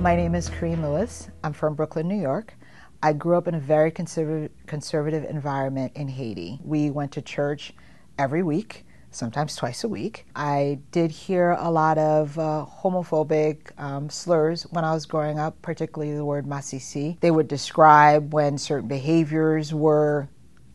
My name is Kareen Lewis. I'm from Brooklyn, New York. I grew up in a very conservative environment in Haiti. We went to church every week, sometimes twice a week. I did hear a lot of homophobic slurs when I was growing up, particularly the word masisi. They would describe when certain behaviors were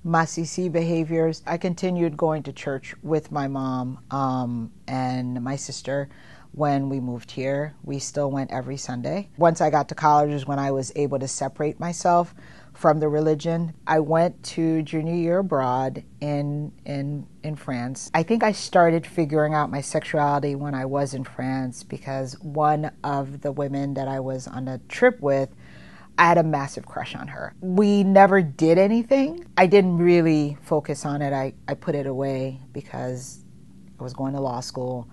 masisi behaviors. I continued going to church with my mom and my sister. When we moved here, we still went every Sunday. Once I got to college is when I was able to separate myself from the religion. I went to junior year abroad in France. I think I started figuring out my sexuality when I was in France because one of the women that I was on a trip with, I had a massive crush on her. We never did anything. I didn't really focus on it. I put it away because I was going to law school.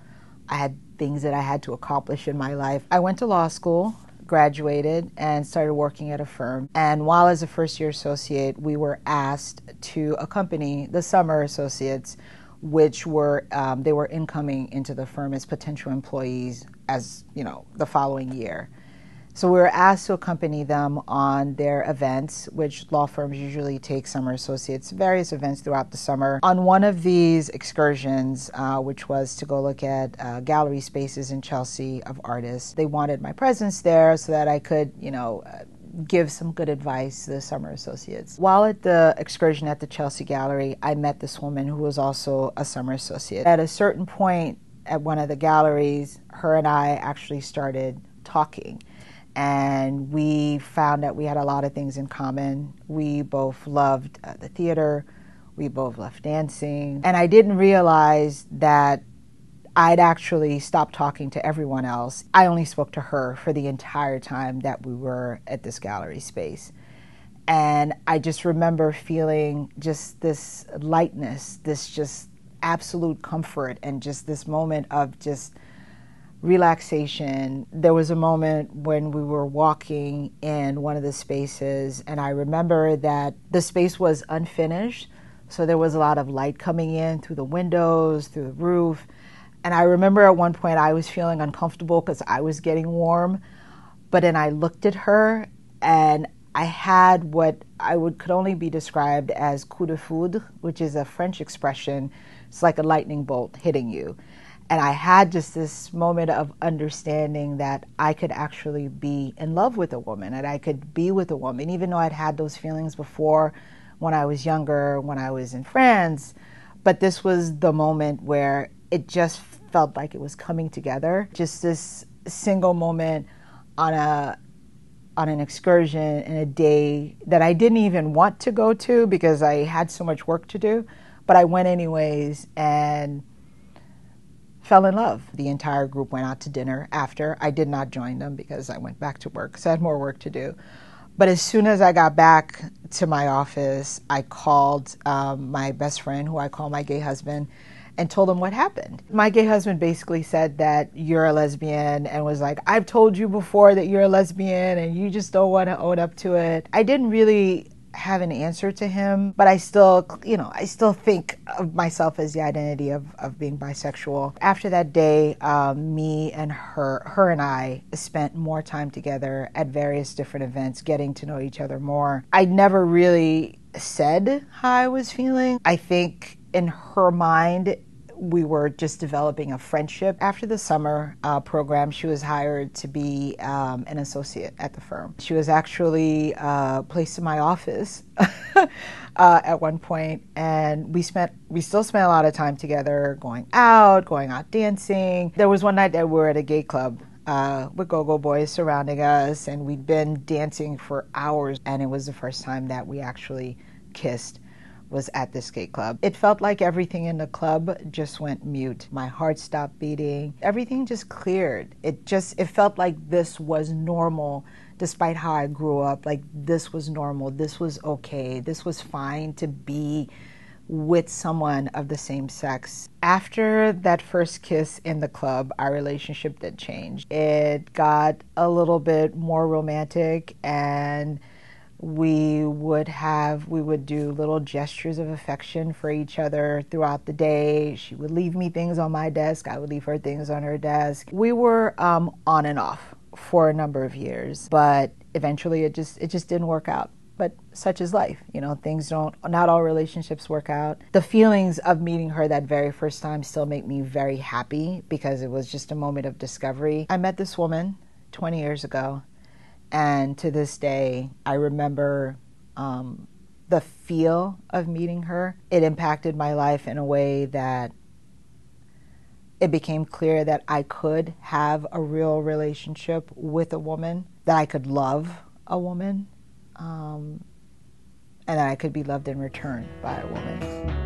I had things that I had to accomplish in my life. I went to law school, graduated, and started working at a firm. And while as a first-year associate, we were asked to accompany the summer associates, which were, they were incoming into the firm as potential employees as, the following year. So we were asked to accompany them on their events, which law firms usually take summer associates, various events throughout the summer. On one of these excursions, which was to go look at gallery spaces in Chelsea of artists, they wanted my presence there so that I could, give some good advice to the summer associates. While at the excursion at the Chelsea Gallery, I met this woman who was also a summer associate. At a certain point at one of the galleries, her and I actually started talking. And we found that we had a lot of things in common. We both loved the theater. We both loved dancing. And I didn't realize that I'd actually stopped talking to everyone else. I only spoke to her for the entire time that we were at this gallery space. And I just remember feeling just this lightness, this just absolute comfort, and just this moment of just relaxation. There was a moment when we were walking in one of the spaces, and I remember that the space was unfinished, so there was a lot of light coming in through the windows, through the roof. And I remember at one point I was feeling uncomfortable because I was getting warm, but then I looked at her and I had what could only be described as coup de foudre, which is a French expression. It's like a lightning bolt hitting you. And I had just this moment of understanding that I could actually be in love with a woman, and I could be with a woman, even though I'd had those feelings before when I was younger, when I was in France. But this was the moment where it just felt like it was coming together. Just this single moment on an excursion in a day that I didn't even want to go to because I had so much work to do. But I went anyways and fell in love. The entire group went out to dinner after. I did not join them because I went back to work because I had more work to do. But as soon as I got back to my office, I called my best friend, who I call my gay husband, and told him what happened. My gay husband basically said that you're a lesbian and was like, I've told you before that you're a lesbian and you just don't want to own up to it. I didn't really have an answer to him, but I still think of myself as the identity of being bisexual. After that day, me and her and I spent more time together at various different events, getting to know each other more. I never really said how I was feeling. I think in her mind, we were just developing a friendship. After the summer program, she was hired to be an associate at the firm. She was actually placed in my office at one point, and we still spent a lot of time together, going out dancing. There was one night that we were at a gay club with go-go boys surrounding us, and we'd been dancing for hours, and it was the first time that we actually kissed. Was at this skate club. It felt like everything in the club just went mute. My heart stopped beating. Everything just cleared. It felt like this was normal, despite how I grew up. Like this was normal. This was okay. This was fine to be with someone of the same sex. After that first kiss in the club, our relationship did change. It got a little bit more romantic, and we would do little gestures of affection for each other throughout the day. She would leave me things on my desk. I would leave her things on her desk. We were on and off for a number of years, but eventually it just didn't work out. But such is life, not all relationships work out. The feelings of meeting her that very first time still make me very happy because it was just a moment of discovery. I met this woman 20 years ago, and to this day, I remember the feel of meeting her. It impacted my life in a way that it became clear that I could have a real relationship with a woman, that I could love a woman, and that I could be loved in return by a woman.